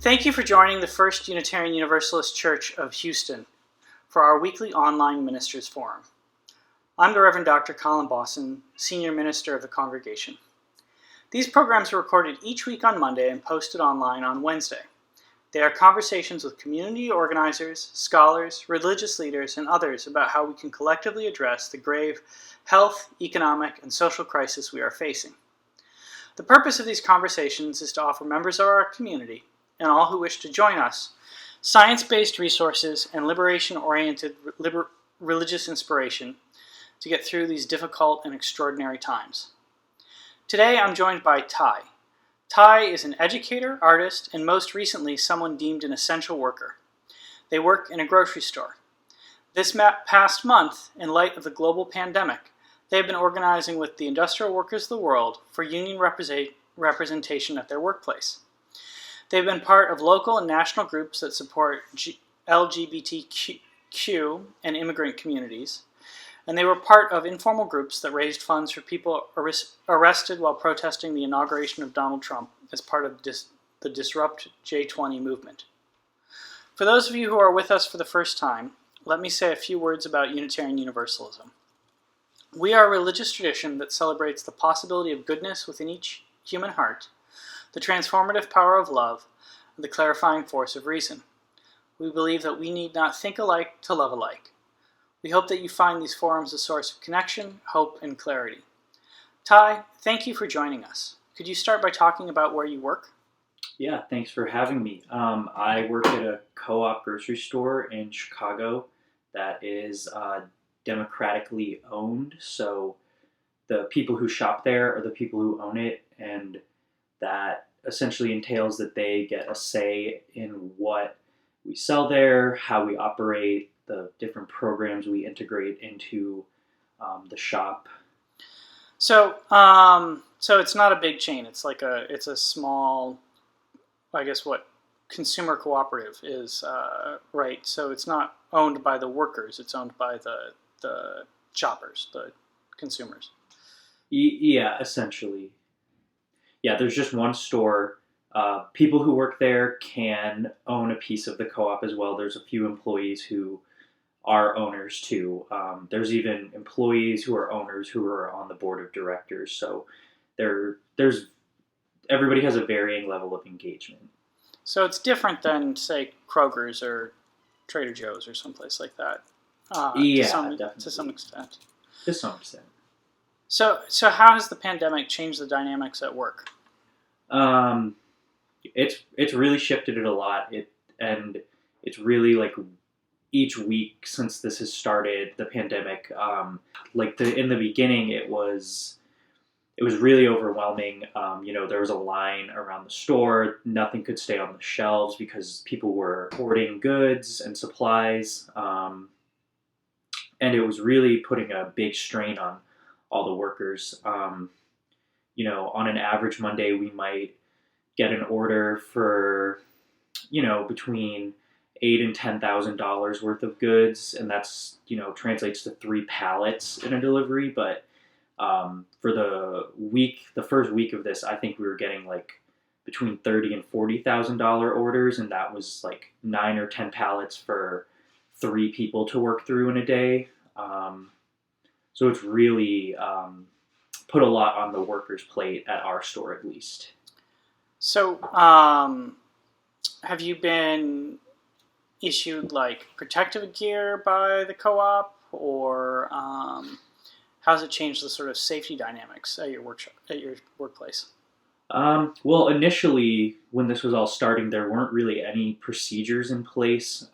Thank you for joining the First Unitarian Universalist Church of Houston for our weekly online ministers forum. I'm the Reverend Dr. Colin Bossen, Senior Minister of the congregation. These programs are recorded each week on Monday and posted online on Wednesday. They are conversations with community organizers, scholars, religious leaders, and others about how we can collectively address the grave health, economic, and social crisis we are facing. The purpose of these conversations is to offer members of our community and all who wish to join us science-based resources and liberation-oriented religious inspiration to get through these difficult and extraordinary times. Today I'm joined by Ty. Ty is an educator, artist, and most recently someone deemed an essential worker. They work in a grocery store. This past month, in light of the global pandemic, they have been organizing with the industrial workers of the world for union representation at their workplace. They've been part of local and national groups that support LGBTQ and immigrant communities, and they were part of informal groups that raised funds for people arrested while protesting the inauguration of Donald Trump as part of the Disrupt J20 movement. For those of you who are with us for the first time, let me say a few words about Unitarian Universalism. We are a religious tradition that celebrates the possibility of goodness within each human heart, the transformative power of love, and the clarifying force of reason. We believe that we need not think alike to love alike. We hope that you find these forums a source of connection, hope, and clarity. Ty, thank you for joining us. Could you start by talking about where you work? Yeah, thanks for having me. I work at a co-op grocery store in Chicago that is democratically owned, so the people who shop there are the people who own it, and that essentially entails that they get a say in what we sell there, how we operate, the different programs we integrate into the shop. So it's not a big chain. It's a small, I guess what consumer cooperative is, right? So it's not owned by the workers. It's owned by the shoppers, the consumers. Yeah, essentially. Yeah, there's just one store. People who work there can own a piece of the co-op as well. There's a few employees who are owners too. There's even employees who are owners who are on the board of directors. So there's everybody has a varying level of engagement. So it's different than, say, Kroger's or Trader Joe's or someplace like that. Yeah, definitely. To some extent. To some extent. So how has the pandemic changed the dynamics at work? It's really shifted it a lot. It's really like each week since this has started, the pandemic. In the beginning, it was really overwhelming. There was a line around the store. Nothing could stay on the shelves because people were hoarding goods and supplies, and it was really putting a big strain on all the workers. On an average Monday, we might get an order for, between $8,000 and $10,000 worth of goods, and that's, translates to 3 pallets in a delivery. But for the first week of this, I think we were getting like between $30,000 and $40,000 orders, and that was like 9 or 10 pallets for 3 people to work through in a day. So it's really put a lot on the workers' plate at our store, at least. So, have you been issued like protective gear by the co-op, or how's it changed the sort of safety dynamics at your workplace? Well, initially, when this was all starting, there weren't really any procedures in place.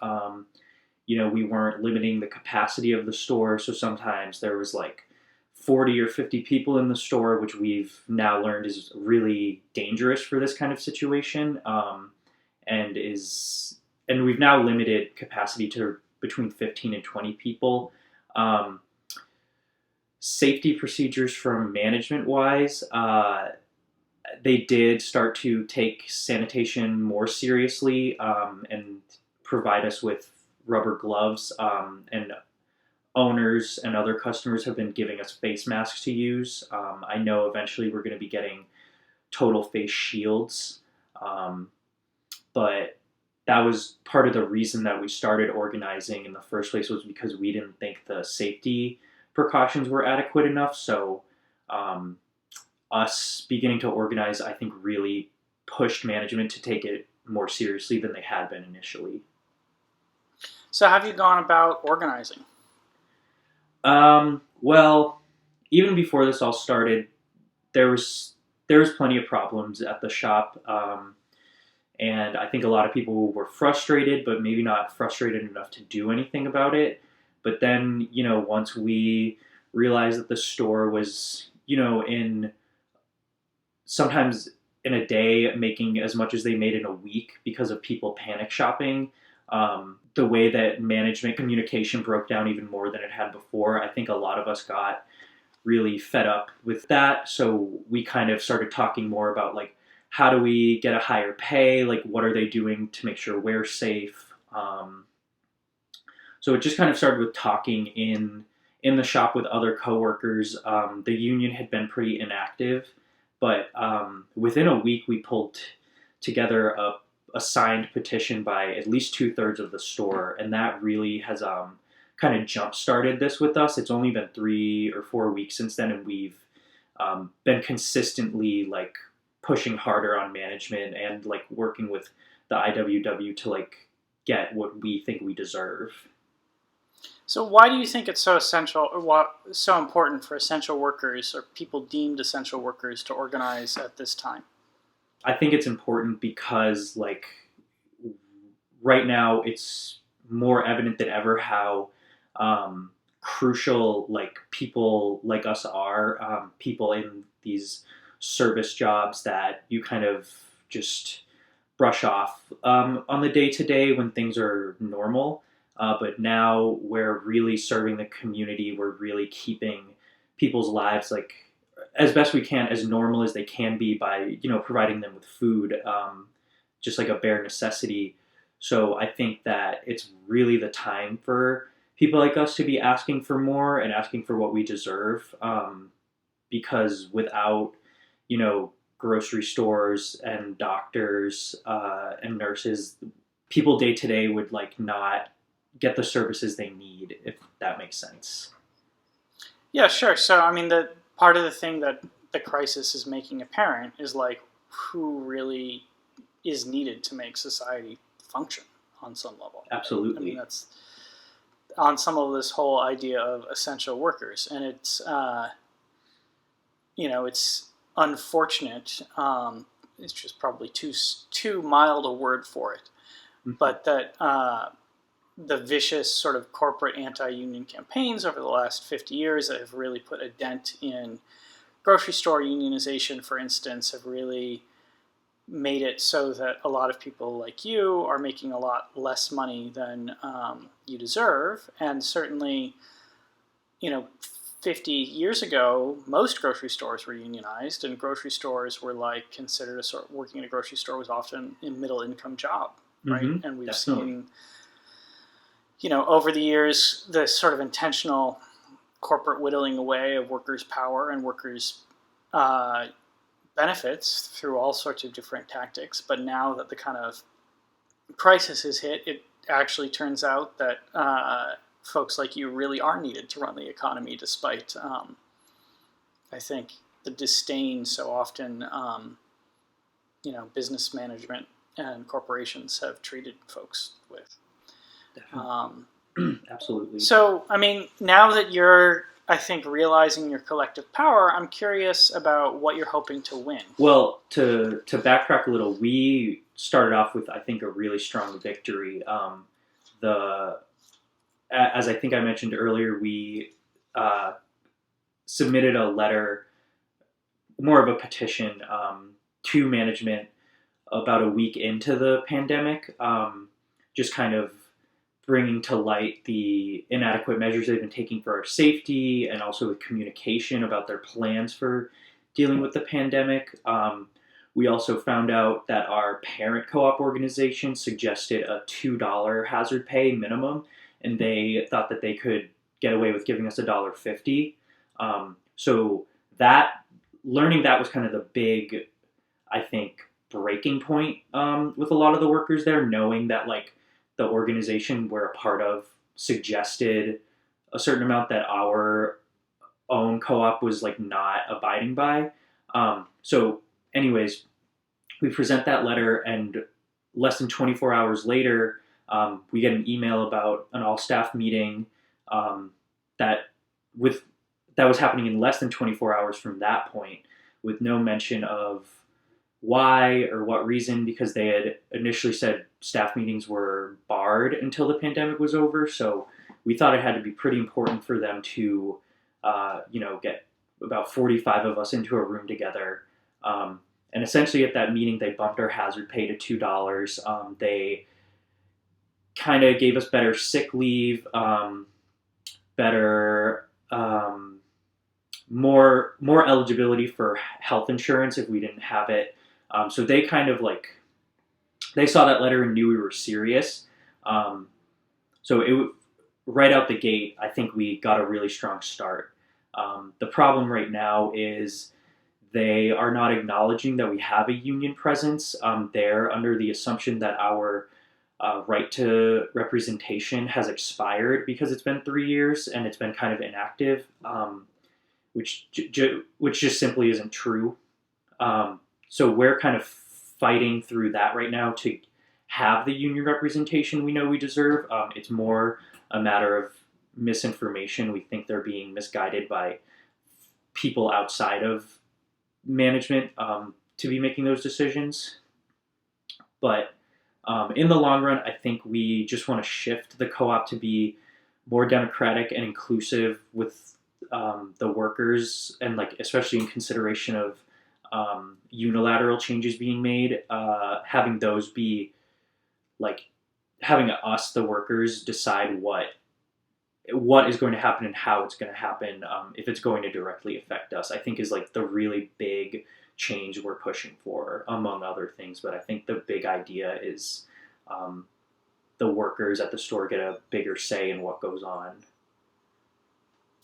We weren't limiting the capacity of the store, so sometimes there was like 40 or 50 people in the store, which we've now learned is really dangerous for this kind of situation, and we've now limited capacity to between 15 and 20 people. Safety procedures from management-wise, they did start to take sanitation more seriously and provide us with rubber gloves, and owners and other customers have been giving us face masks to use. I know eventually we're going to be getting total face shields. But that was part of the reason that we started organizing in the first place, was because we didn't think the safety precautions were adequate enough. So us beginning to organize, I think, really pushed management to take it more seriously than they had been initially. So how have you gone about organizing? Well, even before this all started, there was plenty of problems at the shop, and I think a lot of people were frustrated, but maybe not frustrated enough to do anything about it. But then, once we realized that the store was, in sometimes in a day making as much as they made in a week because of people panic shopping. The way that management communication broke down even more than it had before, I think a lot of us got really fed up with that. So we kind of started talking more about, like, how do we get a higher pay? Like, what are they doing to make sure we're safe? So it just kind of started with talking in the shop with other coworkers. The union had been pretty inactive, but within a week we pulled together a signed petition by at least 2/3 of the store, and that really has kind of jump started this with us. It's only been 3 or 4 weeks since then, and we've been consistently, like, pushing harder on management and, like, working with the IWW to, like, get what we think we deserve. So why do you think it's so essential, or so important for essential workers or people deemed essential workers to organize at this time? I think it's important because, like, right now it's more evident than ever how crucial, like, people like us are, people in these service jobs that you kind of just brush off on the day-to-day when things are normal. But now we're really serving the community. We're really keeping people's lives, like, as best we can, as normal as they can be by, providing them with food, just like a bare necessity. So I think that it's really the time for people like us to be asking for more and asking for what we deserve, because without, grocery stores and doctors and nurses, people day to day would, like, not get the services they need, if that makes sense. Yeah, sure. So, I mean, the part of the thing that the crisis is making apparent is, like, who really is needed to make society function on some level. Absolutely. I mean, that's on some of this whole idea of essential workers, and it's it's unfortunate. It's just probably too mild a word for it, but that the vicious sort of corporate anti-union campaigns over the last 50 years that have really put a dent in grocery store unionization, for instance, have really made it so that a lot of people like you are making a lot less money than you deserve. And certainly, 50 years ago, most grocery stores were unionized, and grocery stores were, like, considered working in a grocery store was often a middle income job, right? Mm-hmm. And we've Definitely. seen, over the years, the sort of intentional corporate whittling away of workers' power and workers' benefits through all sorts of different tactics. But now that the kind of crisis has hit, it actually turns out that folks like you really are needed to run the economy, despite, I think, the disdain so often, business management and corporations have treated folks with. Absolutely. So, I mean, now that you're, I think, realizing your collective power, I'm curious about what you're hoping to win. Well, to backtrack a little, we started off with, I think, a really strong victory. As I think I mentioned earlier, we submitted a letter, more of a petition, to management about a week into the pandemic, just kind of bringing to light the inadequate measures they've been taking for our safety, and also with communication about their plans for dealing with the pandemic. We also found out that our parent co-op organization suggested a $2 hazard pay minimum, and they thought that they could get away with giving us $1.50. So learning that was kind of the big, I think, breaking point with a lot of the workers there, knowing that like the organization we're a part of suggested a certain amount that our own co-op was like not abiding by. So anyways, we present that letter, and less than 24 hours later, we get an email about an all-staff meeting that was happening in less than 24 hours from that point, with no mention of why or what reason, because they had initially said staff meetings were barred until the pandemic was over. So we thought it had to be pretty important for them to, get about 45 of us into a room together. And essentially at that meeting, they bumped our hazard pay to $2. They kind of gave us better sick leave, better, more eligibility for health insurance if we didn't have it. So they kind of they saw that letter and knew we were serious. So right out the gate, I think we got a really strong start. The problem right now is they are not acknowledging that we have a union presence there, under the assumption that our right to representation has expired because it's been 3 years and it's been kind of inactive, which just simply isn't true. So we're kind of fighting through that right now to have the union representation we know we deserve. It's more a matter of misinformation. We think they're being misguided by people outside of management to be making those decisions. But in the long run, I think we just want to shift the co-op to be more democratic and inclusive with the workers, and especially in consideration of unilateral changes being made, having those be having us, the workers, decide what is going to happen and how it's going to happen, if it's going to directly affect us, I think is the really big change we're pushing for, among other things. But I think the big idea is the workers at the store get a bigger say in what goes on.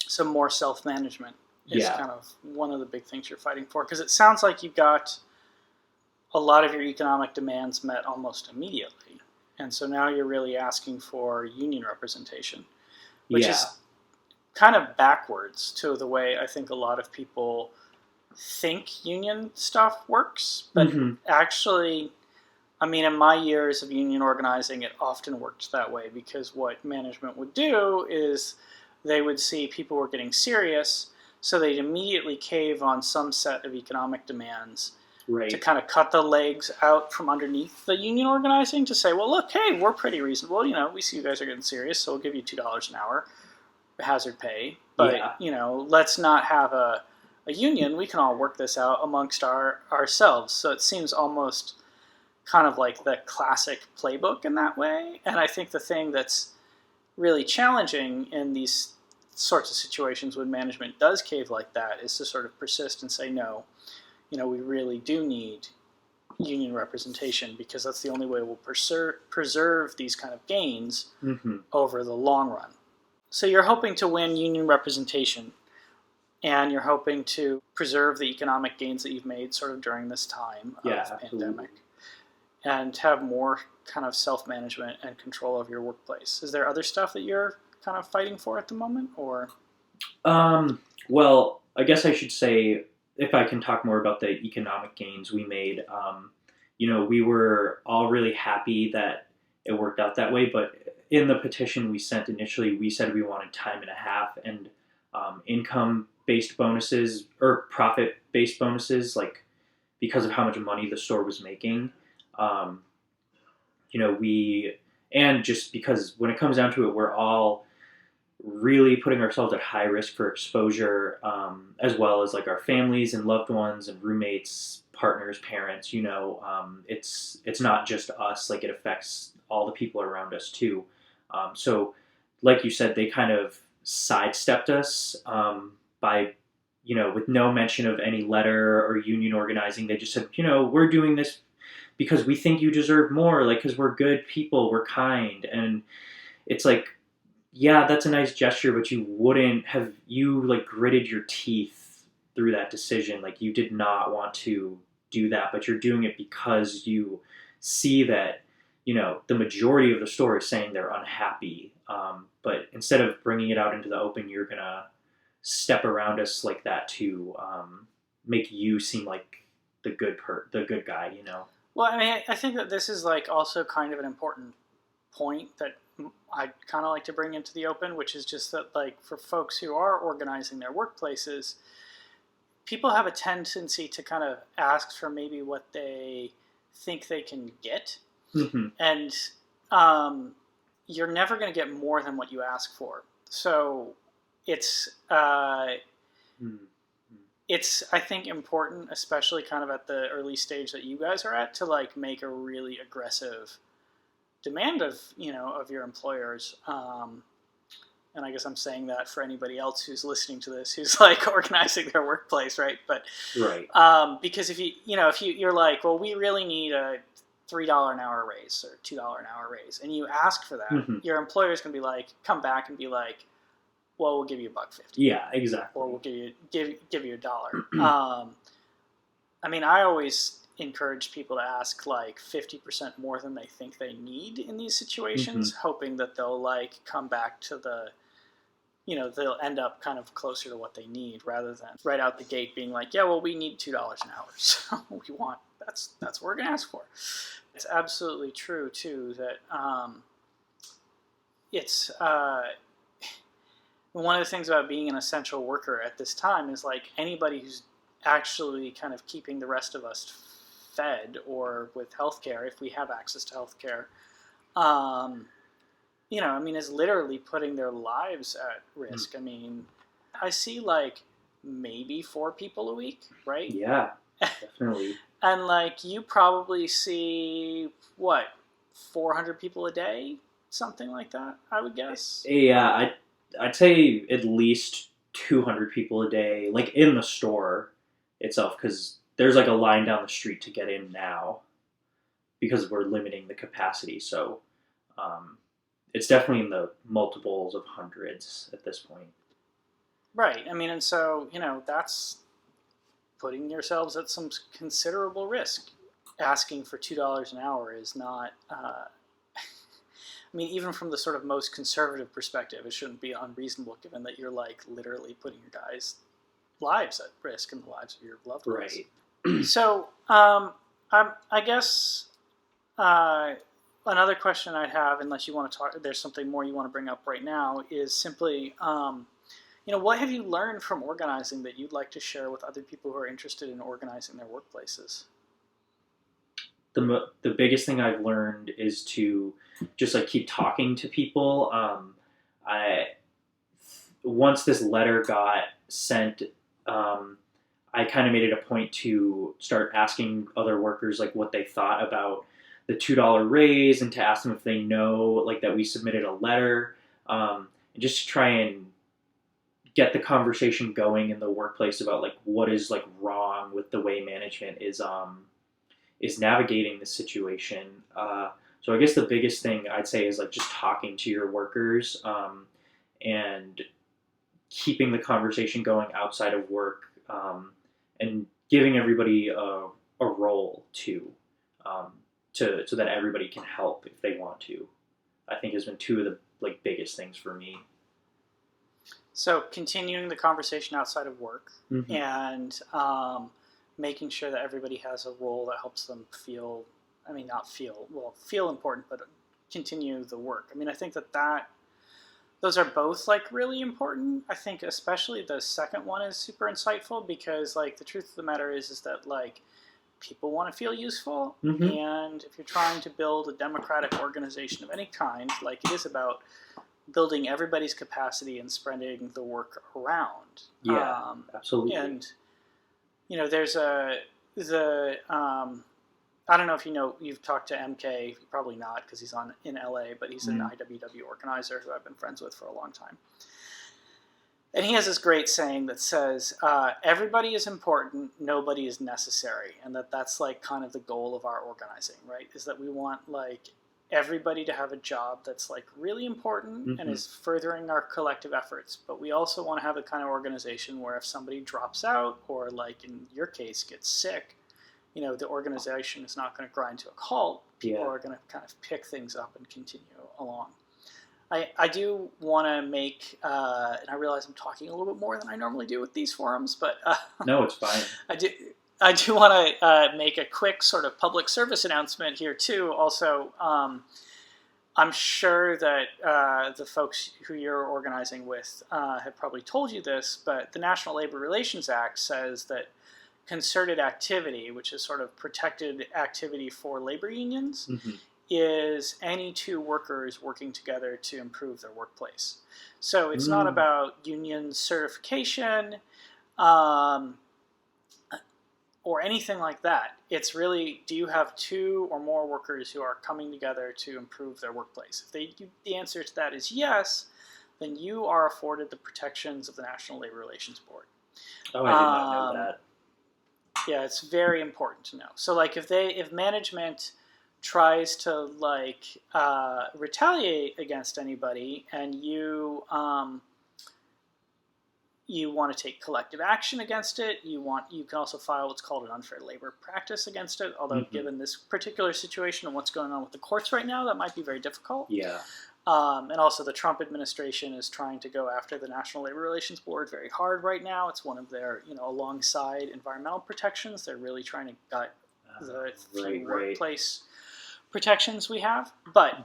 So more self-management is kind of one of the big things you're fighting for, because it sounds like you've got a lot of your economic demands met almost immediately. And so now you're really asking for union representation, which is kind of backwards to the way I think a lot of people think union stuff works. But actually, I mean, in my years of union organizing, it often worked that way, because what management would do is they would see people were getting serious, so they'd immediately cave on some set of economic demands to kind of cut the legs out from underneath the union organizing, to say, well, look, hey, we're pretty reasonable. We see you guys are getting serious, so we'll give you $2 an hour hazard pay. But, let's not have a union. We can all work this out amongst ourselves. So it seems almost kind of like the classic playbook in that way. And I think the thing that's really challenging in these sorts of situations when management does cave like that is to sort of persist and say, no, we really do need union representation, because that's the only way we'll preserve these kind of gains over the long run. So you're hoping to win union representation, and you're hoping to preserve the economic gains that you've made sort of during this time of the pandemic, and have more kind of self-management and control of your workplace. Is there other stuff that you're kind of fighting for at the moment, or? Well, I guess I should say, if I can talk more about the economic gains we made, we were all really happy that it worked out that way. But in the petition we sent initially, we said we wanted time and a half and income-based bonuses or profit-based bonuses, because of how much money the store was making. And just because when it comes down to it, we're all really putting ourselves at high risk for exposure, as well as our families and loved ones and roommates, partners, parents. It's not just us. It affects all the people around us too. So like you said, they kind of sidestepped us by, with no mention of any letter or union organizing. They just said, we're doing this because we think you deserve more, because we're good people, we're kind. And it's yeah, that's a nice gesture, but you wouldn't have, gritted your teeth through that decision. You did not want to do that, but you're doing it because you see that, the majority of the store is saying they're unhappy. But instead of bringing it out into the open, you're going to step around us like that to make you seem like the good guy, Well, I mean, I think that this is like also kind of an important point that I'd kind of like to bring into the open, which is just that, like, for folks who are organizing their workplaces, people have a tendency to kind of ask for maybe what they think they can get. Mm-hmm. And you're never going to get more than what you ask for. So it's, it's, I think, important, especially kind of at the early stage that you guys are at, to like make a really aggressive demand of, of your employers. And I guess I'm saying that for anybody else who's listening to this, who's like organizing their workplace, right? But right. Because if you're like, well, we really need a $3 an hour raise or $2 an hour raise, and you ask for that, Mm-hmm. your employer's gonna be like, come back and be like, well, we'll give you $1.50. Yeah, exactly. Or we'll give you $1. I mean, I always encourage people to ask like 50% more than they think they need in these situations, Mm-hmm. hoping that they'll like come back to the, they'll end up kind of closer to what they need, rather than right out the gate being like, yeah, well, we need $2 an hour, so that's what we're gonna ask for. It's absolutely true too that it's one of the things about being an essential worker at this time is like anybody who's actually kind of keeping the rest of us fed, or with healthcare, if we have access to healthcare, I mean, is literally putting their lives at risk. I mean, I see like maybe 4 people a week, right? Yeah, definitely. And like you probably see 400 people a day, something like that, I would guess. Yeah, I'd say at least 200 people a day, like in the store itself, because there's like a line down the street to get in now because we're limiting the capacity. So it's definitely in the multiples of hundreds at this point. Right. I mean, and so, that's putting yourselves at some considerable risk. Asking for $2 an hour is not, I mean, even from the sort of most conservative perspective, it shouldn't be unreasonable given that you're like literally putting your guys' lives at risk and the lives of your loved ones. Right. So, I guess another question I'd have, unless you want to talk, there's something more you want to bring up right now, is simply, what have you learned from organizing that you'd like to share with other people who are interested in organizing their workplaces? The biggest thing I've learned is to just like keep talking to people. Once this letter got sent, I kind of made it a point to start asking other workers like what they thought about the $2 raise, and to ask them if they know like that we submitted a letter, and just to try and get the conversation going in the workplace about like what is like wrong with the way management is navigating the situation. So I guess the biggest thing I'd say is like just talking to your workers, and keeping the conversation going outside of work, and giving everybody a role too, so that everybody can help if they want to. I think has been 2 of the like biggest things for me. So continuing the conversation outside of work, Mm-hmm. and making sure that everybody has a role that helps them feel important, but continue the work. I mean, I think that those are both like really important. I think especially the second one is super insightful, because like the truth of the matter is that like people want to feel useful. Mm-hmm. And if you're trying to build a democratic organization of any kind, like it is about building everybody's capacity and spreading the work around. Yeah, absolutely. And there's I don't know if you've talked to MK, probably not because he's in LA, but he's an IWW organizer who I've been friends with for a long time. And he has this great saying that says, everybody is important, nobody is necessary. And that's like kind of the goal of our organizing, right? Is that we want like everybody to have a job that's like really important, mm-hmm. and is furthering our collective efforts. But we also want to have a kind of organization where if somebody drops out, or like in your case gets sick, the organization is not going to grind to a halt. People Yeah. are going to kind of pick things up and continue along. I do want to make, and I realize I'm talking a little bit more than I normally do with these forums, but No, it's fine. I do want to make a quick sort of public service announcement here too. Also, I'm sure that the folks who you're organizing with have probably told you this, but the National Labor Relations Act says that concerted activity, which is sort of protected activity for labor unions, Mm-hmm. is any two workers working together to improve their workplace. So it's not about union certification or anything like that. It's really, do you have two or more workers who are coming together to improve their workplace? If the answer to that is yes, then you are afforded the protections of the National Labor Relations Board. Oh, I did not know that. Yeah, it's very important to know. So, like, if management tries to retaliate against anybody, and you want to take collective action against it, you can also file what's called an unfair labor practice against it. Although, given this particular situation and what's going on with the courts right now, that might be very difficult. Yeah. And also, the Trump administration is trying to go after the National Labor Relations Board very hard right now. It's one of their, alongside environmental protections, they're really trying to gut the few workplace protections we have. But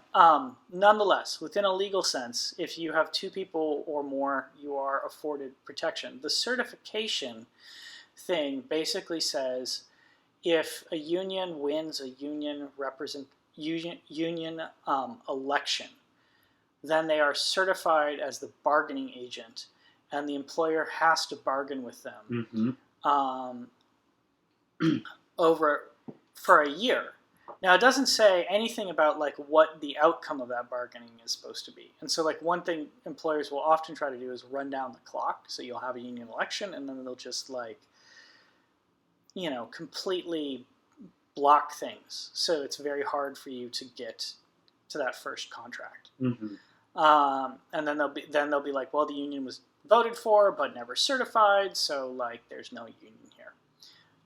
nonetheless, within a legal sense, if you have two people or more, you are afforded protection. The certification thing basically says if a union wins a union election, then they are certified as the bargaining agent, and the employer has to bargain with them for a year. Now, it doesn't say anything about what the outcome of that bargaining is supposed to be. And so one thing employers will often try to do is run down the clock. So you'll have a union election, and then they'll just completely block things. So it's very hard for you to get to that first contract. Mm-hmm. And then they'll be like, well, the union was voted for but never certified, so there's no union here.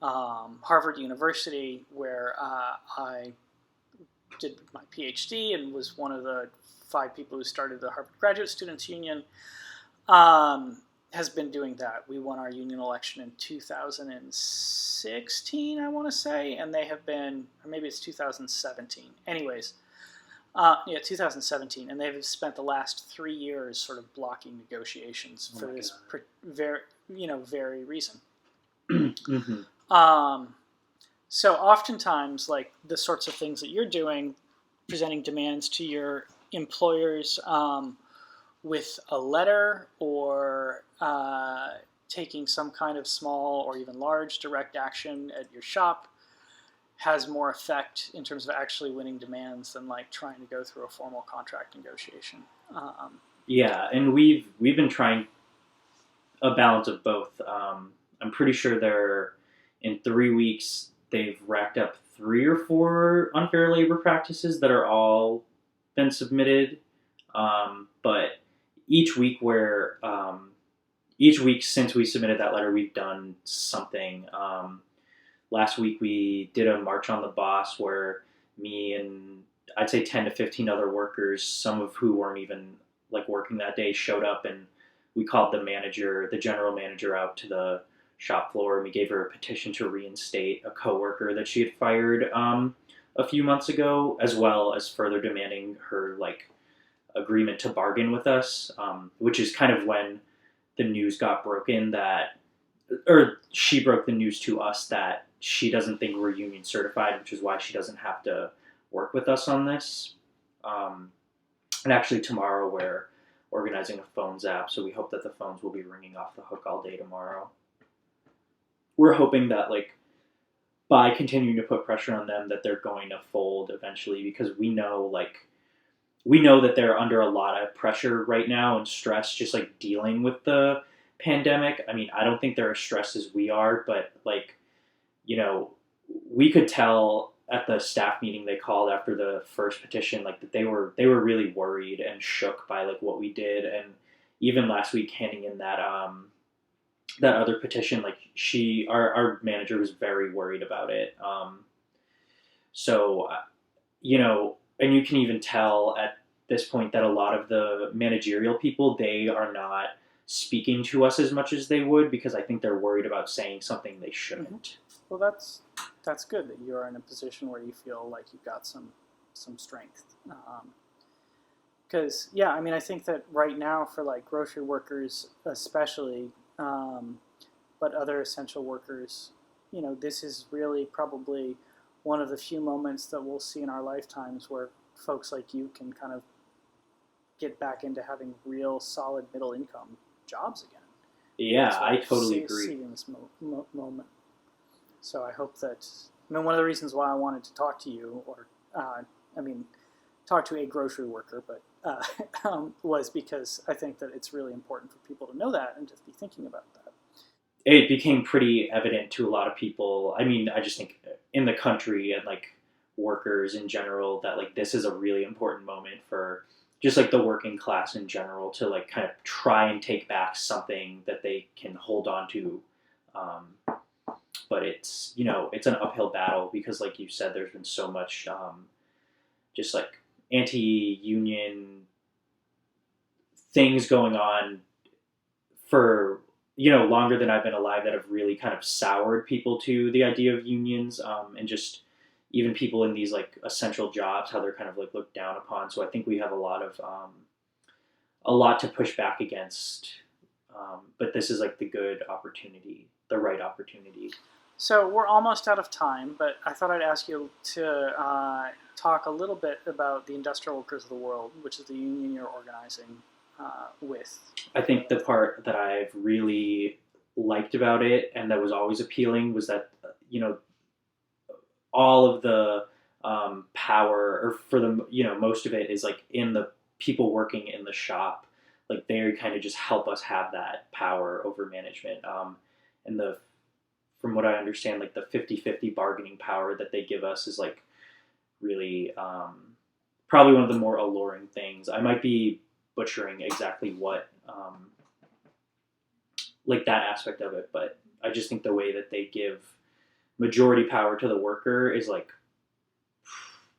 Harvard University, where I did my PhD and was one of the 5 people who started the Harvard Graduate Students Union, has been doing that. We won our union election in 2016, I want to say, and they have been, or maybe it's 2017. Anyways, 2017, and they've spent the last 3 years sort of blocking negotiations for this very reason. Mm-hmm. So oftentimes, the sorts of things that you're doing, presenting demands to your employers with a letter or taking some kind of small or even large direct action at your shop, has more effect in terms of actually winning demands than trying to go through a formal contract negotiation. Yeah, and we've been trying a balance of both. I'm pretty sure in 3 weeks they've racked up 3 or 4 unfair labor practices that are all been submitted. But each week since we submitted that letter, we've done something. Last week we did a march on the boss where me and I'd say 10 to 15 other workers, some of who weren't even working that day, showed up, and we called the general manager out to the shop floor, and we gave her a petition to reinstate a coworker that she had fired a few months ago, as well as further demanding her agreement to bargain with us, which is kind of when the news got broken she broke the news to us that she doesn't think we're union certified, which is why she doesn't have to work with us on this. And actually tomorrow we're organizing a phones app, so we hope that the phones will be ringing off the hook all day tomorrow. We're hoping that by continuing to put pressure on them that they're going to fold eventually, because we know that they're under a lot of pressure right now and stress just dealing with the pandemic. I mean, I don't think they're as stressed as we are, but we could tell at the staff meeting they called after the first petition that they were really worried and shook by what we did. And even last week handing in that that other petition, like our manager was very worried about it. So, and you can even tell at this point that a lot of the managerial people, they are not speaking to us as much as they would, because I think they're worried about saying something they shouldn't. Well, that's good that you're in a position where you feel like you've got some strength. Because I think that right now for like grocery workers especially, but other essential workers, this is really probably one of the few moments that we'll see in our lifetimes where folks like you can kind of get back into having real solid middle income jobs again. Yeah, I totally agree. Seeing this moment. So I hope that, one of the reasons why I wanted to talk to you, or, talk to a grocery worker, but was because I think that it's really important for people to know that and to be thinking about that. It became pretty evident to a lot of people. I just think in the country and like workers in general that like this is a really important moment for just like the working class in general to like kind of try and take back something that they can hold on to. But it's an uphill battle because, like you said, there's been so much just like anti-union things going on for longer than I've been alive that have really kind of soured people to the idea of unions, and just even people in these like essential jobs, how they're kind of like looked down upon. So I think we have a lot to push back against, but this is like the right opportunity. So we're almost out of time, but I thought I'd ask you to talk a little bit about the Industrial Workers of the World, which is the union you're organizing with. I think the part that I've really liked about it and that was always appealing was that, all of the power, or for the, most of it is like in the people working in the shop. Like they kind of just help us have that power over management. And from what I understand, like the 50-50 bargaining power that they give us is like really probably one of the more alluring things. I might be butchering exactly what like that aspect of it, but I just think the way that they give majority power to the worker is like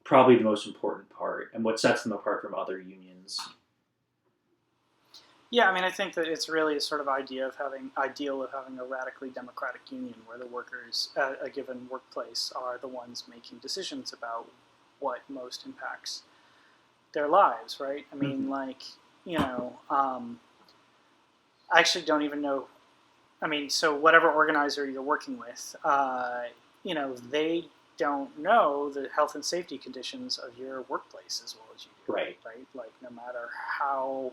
probably the most important part and what sets them apart from other unions. Yeah, I think that it's really a sort of ideal of having a radically democratic union where the workers at a given workplace are the ones making decisions about what most impacts their lives, right? I actually don't even know. So whatever organizer you're working with, they don't know the health and safety conditions of your workplace as well as you do. Right. Right? Like no matter how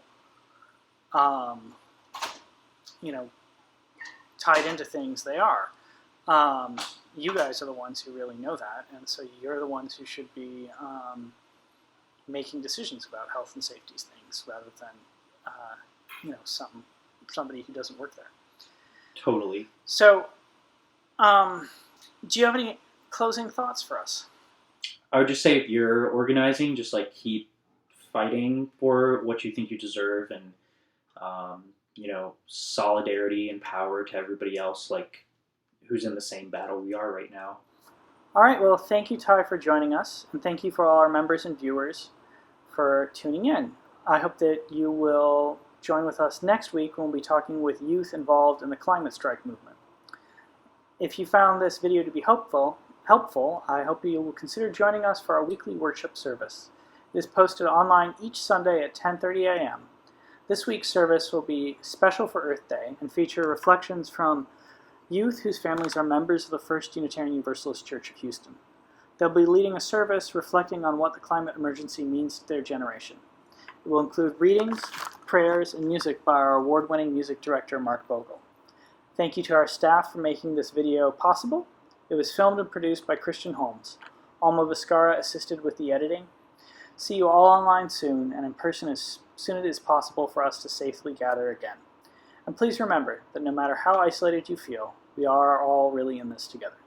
tied into things they are. You guys are the ones who really know that, and so you're the ones who should be making decisions about health and safety things rather than somebody who doesn't work there. Totally. So, do you have any closing thoughts for us? I would just say if you're organizing, just like keep fighting for what you think you deserve, and solidarity and power to everybody else, like who's in the same battle we are right now. All right. Well, thank you, Ty, for joining us, and thank you for all our members and viewers for tuning in. I hope that you will join with us next week when we'll be talking with youth involved in the climate strike movement. If you found this video to be helpful, I hope you will consider joining us for our weekly worship service. It is posted online each Sunday at 10:30 a.m. This week's service will be special for Earth Day and feature reflections from youth whose families are members of the First Unitarian Universalist Church of Houston. They'll be leading a service reflecting on what the climate emergency means to their generation. It will include readings, prayers, and music by our award-winning music director, Mark Bogle. Thank you to our staff for making this video possible. It was filmed and produced by Christian Holmes. Alma Viscara assisted with the editing. See you all online soon and in person as soon as it is possible for us to safely gather again. And please remember that no matter how isolated you feel, we are all really in this together.